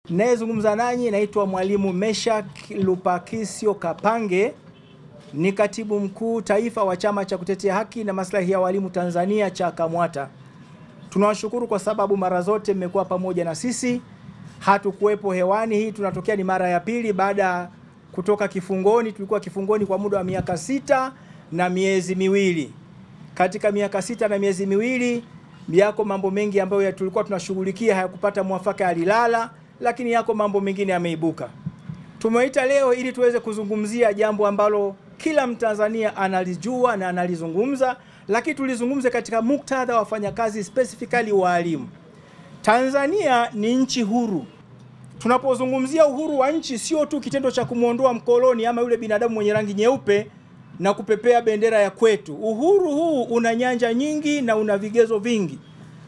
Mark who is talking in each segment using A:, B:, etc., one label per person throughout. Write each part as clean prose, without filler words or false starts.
A: Nayezungumza nanyi naitwa Mwalimu Meshak Lupakisyo Kapange, ni katibu mkuu taifa wa chama cha kutetea haki na maslahi ya walimu Tanzania cha KAMWATA. Tunawashukuru kwa sababu mara zote mmekuwa pamoja na sisi. Hatukuwepo hewani, hii tunatokea ni mara ya pili baada kutoka kifungoni. Tulikuwa kifungoni kwa muda wa miaka 6 na miezi miwili. Katika miaka 6 na miezi miwili yako mambo mengi ambayo tulikuwa tunashughulikia hayakupata mwafaka, alilala, lakini yako mambo mengine yameibuka. Tumeita leo ili tuweze kuzungumzia jambo ambalo kila Mtanzania analijua na analizungumza, lakini tulizungumze katika muktadha wa wafanyakazi, specifically walimu. Tanzania ni nchi huru. Tunapozungumzia uhuru wa nchi, sio tu kitendo cha kumuondoa mkoloni ama yule binadamu mwenye rangi nyeupe na kupepea bendera ya kwetu. Uhuru huu una nyanja nyingi na una vigezo vingi.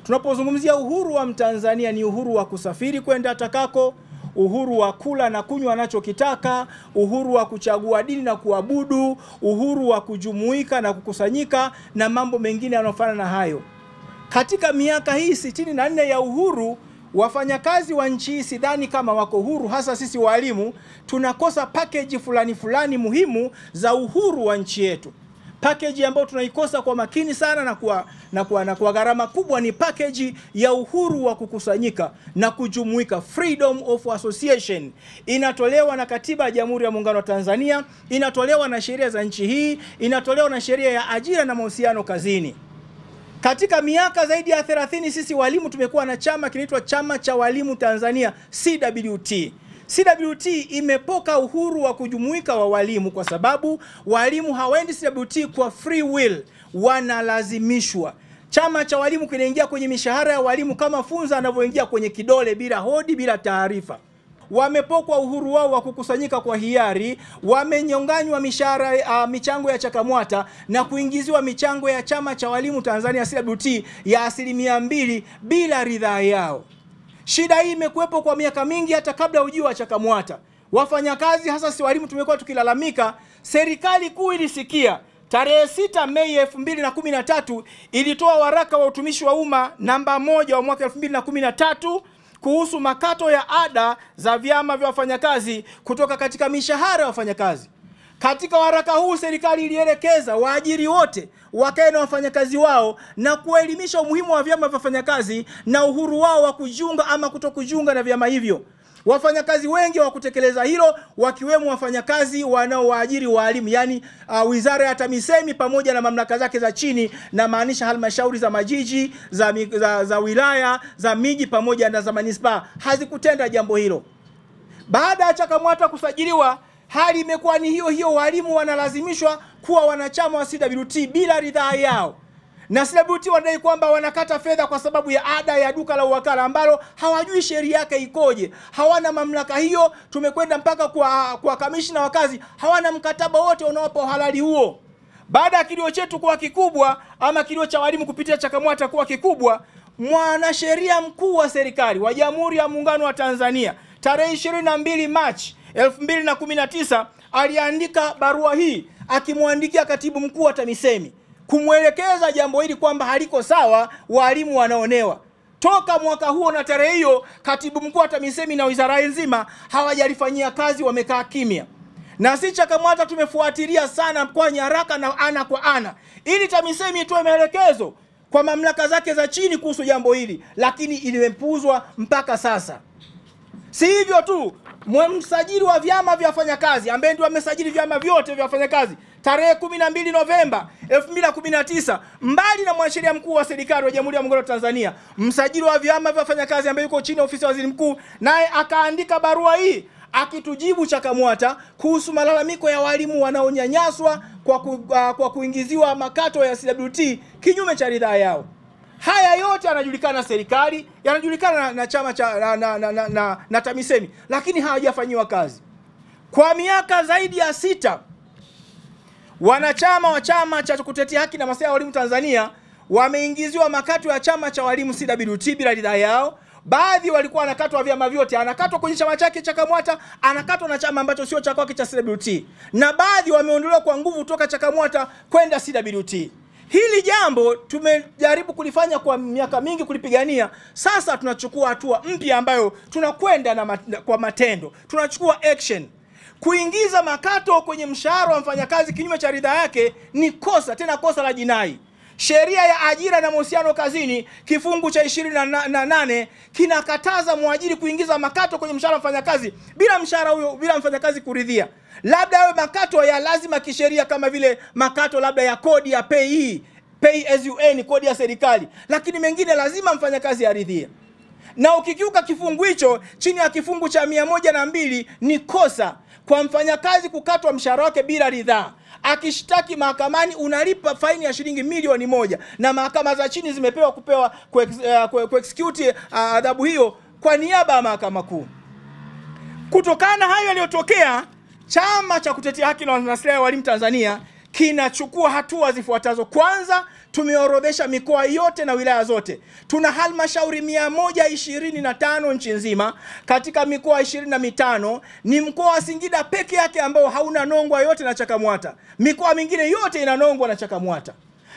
A: Tunapozungumzia uhuru wa Mtanzania ni uhuru wa kusafiri kwenda atakako, uhuru wa kula na kunywa anachokitaka, uhuru wa kuchagua dini na kuabudu, uhuru wa kujumuika na kukusanyika na mambo mengine yanayofanana na hayo. Katika miaka hii 64 ya uhuru, wafanyakazi wa nchi hii sidhani kama wako huru, hasa sisi walimu tunakosa package fulani muhimu za uhuru wa nchi yetu. Package ambayo tunaikosa kwa makini sana na kwa gharama kubwa ni package ya uhuru wa kukusanyika na kujumuika, freedom of association. Inatolewa na Katiba ya Jamhuri ya Muungano wa Tanzania, inatolewa na sheria za nchi hii, inatolewa na sheria ya ajira na mahusiano kazini. Katika miaka zaidi ya 30 sisi walimu tumekuwa na chama kinaitwa Chama cha Walimu Tanzania, CWT. CWT imepoka uhuru wa kujumuika wa walimu kwa sababu walimu hawaendi CWT kwa free will, wanalazimishwa. Chama cha walimu kinaingia kwenye mishahara ya walimu kama funza anavyoingia kwenye kidole, bila hodi, bila taarifa. Wamepokwa uhuru wao wa kukusanyika kwa hiari, wamenyonganywa mishahara, michango ya CHAKAMWATA na kuingiziwa michango ya Chama cha Walimu Tanzania CWT ya 2% bila ridhaa yao. Shida hii imekuwepo kwa miaka mingi hata kabla ujio wa CHAKAMWATA. Wafanyakazi hasa si walimu tumekuwa tukilalamika. Serikali kuu ilisikia. Tarehe 6 Mei 2013 ilitoa waraka wa utumishi wa umma namba 1 wa mwaka 2013 kuhusu makato ya ada za vyama vya wafanyakazi kutoka katika mishahara ya wafanyakazi. Katika waraka huu serikali ilielekeza waajiri wote wakae na wafanyakazi wao na kuelimisha umuhimu wa vyama vya wafanyakazi na uhuru wao wa kujiunga ama kutokujiunga na vyama hivyo. Wafanyakazi wengi hawakutekeleza hilo, wakiwemo wafanyakazi wanaowaajiri walimu, yani Wizara ya TAMISEMI pamoja na mamlaka zake za chini, na maanisha halmashauri za majiji, za wilaya, za miji pamoja na za manispaa, hazikutenda jambo hilo. Baada ya CHAKAMWATA kusajiliwa, hali imekuwa ni hiyo, walimu wanalazimishwa kuwa wanachama wa CWT bila ridhaa yao. Na CWT wanadai kwamba wanakata fedha kwa sababu ya ada ya duka la uwakala ambalo hawajui sheria yake ikoje. Hawana mamlaka hiyo. Tumekwenda mpaka kwa kamishna wa kazi, hawana mkataba wote unaowapa uhalali huo. Baada ya kilio chetu kuwa kikubwa, ama kilio cha walimu kupitia CHAKAMWATA kuwa kikubwa, mwanasheria mkuu wa serikali wa Jamhuri ya Muungano wa Tanzania tarehe 22 Machi 2019 aliandika barua hii akimwandikia katibu mkuu wa TAMISEMI kumwelekeza jambo hili kwamba haliko sawa, walimu wanaonewa. Toka mwaka huo na tarehe hiyo, katibu mkuu wa TAMISEMI na wizara nzima hawajalifanyia kazi, wamekaa kimya. Na si CHAKAMWATA tumefuatilia sana kwa nyaraka na ana kwa ana ili TAMISEMI itoe maelekezo kwa mamlaka zake za chini kuhusu jambo hili, lakini ilimepuuzwa mpaka sasa. Si hivyo tu, msajili wa vyama vya wafanyakazi ambaye ndio amesajili vyama vyote vya wafanyakazi tarehe 12 Novemba 2019, mbali na mwanasheria mkuu wa serikali wa Jamhuri ya Muungano wa Tanzania, msajili wa vyama vya wafanyakazi ambaye yuko chini ya ofisi ya waziri mkuu, naye akaandika barua hii akitujibu CHAKAMWATA kuhusu malalamiko ya walimu wanaonyanyaswa kwa kuingiziwa makato ya CWT kinyume cha ridhaa yao. Haya yote yanajulikana serikali, yanajulikana na chama cha na TAMISEMI, lakini hawajafanyiwa kazi. Kwa miaka zaidi ya 6 wanachama wa chama cha kutetea haki na maslahi ya walimu Tanzania wameingiziwa makato ya chama cha walimu CWT bila ridhaa yao. Baadhi walikuwa wanakatwa vyama vyote, anakatwa kwenye chama chake CHAKAMWATA, anakatwa na chama ambacho sio cha kwake cha CWT, na baadhi wameondolewa kwa nguvu kutoka CHAKAMWATA kwenda CWT. Hili jambo tumejaribu kulifanya kwa miaka mingi, kulipigania. Sasa tunachukua hatua mpya ambayo tunakwenda kwa matendo. Tunachukua action. Kuingiza makato kwenye mshahara wa mfanyakazi kinyume cha ridhaa yake ni kosa, tena kosa la jinai. Sheria ya ajira na mahusiano kazini kifungu cha 28 kinakataza mwajiri kuingiza makato kwenye mshahara wa mfanyakazi bila mfanyakazi kuridhia. Labda yawe makato ya lazima kisheria kama vile makato labda ya kodi ya pay as you earn, kodi ya serikali, lakini mengine lazima mfanyakazi aridhie. Na ukikiuka kifungu hicho chini ya kifungu cha 102 ni kosa kwa mfanyakazi kukatwa mshahara wake bila ridhaa. Akishtaki mahakamani unalipa faini ya shilingi milioni 1, na mahakama za chini zimepewa kuexecute adhabu hiyo kwa niaba ya mahakama kuu. Kutokana na hayo yaliyotokea, Chama cha Kutetea Haki na Maslahi ya Walimu Tanzania kinachukua hatua zifuatazo. Kwanza, tumeorodhesha mikoa yote na wilaya zote. Tuna halmashauri 125 nchi nzima. Katika mikoa 25 ni mkoa wa Singida peke yake ambao hauna nongwa yote na CHAKAMWATA. Mikoa mingine yote ina nongwa na CHAKAMWATA.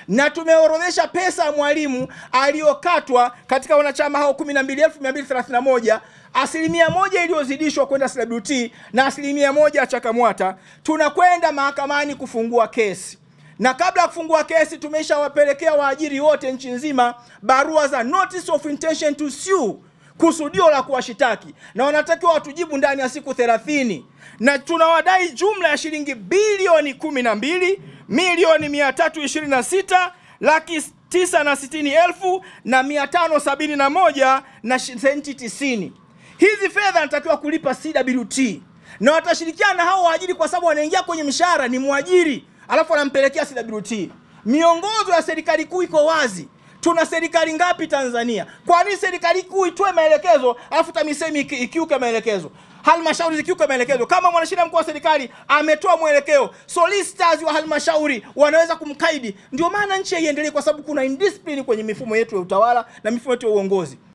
A: Na tumeorodhesha pesa ya mwalimu aliyokatwa katika wanachama hao 12,231, 1% iliyozidishwa kwenda CWT na 1% ya CHAKAMWATA. Tunakwenda mahakamani kufungua kesi. Na kabla ya kufungua kesi tumeshawapelekea waajiri wote nchi nzima barua za notice of intention to sue, kusudio la kuwashitaki, na wanatakiwa watujibu ndani ya siku 30. Na tunawadai jumla ya shilingi bilioni 12,326,960,571 na senti 90. Hizi fedha natakiwa kulipa CWT, na watashirikiana na hao waajiri kwa sababu wanaingia kwenye mshahara ni mwajiri alafu anampelekea CWT. Miongozo ya serikali kuu iko wazi. Tuna serikali ngapi Tanzania? Kwa nini serikali kuu itoe maelekezo alafu TAMISEMI ikiuke maelekezo? Halmashauri zikiuke maelekezo? Kama mwanasheria mkuu wa serikali ametoa mwelekeo, solicitors wa halmashauri wanaweza kumkaidi. Ndio maana nchi haiendelee, kwa sababu kuna indiscipline kwenye mifumo yetu ya utawala na mifumo yetu ya uongozi.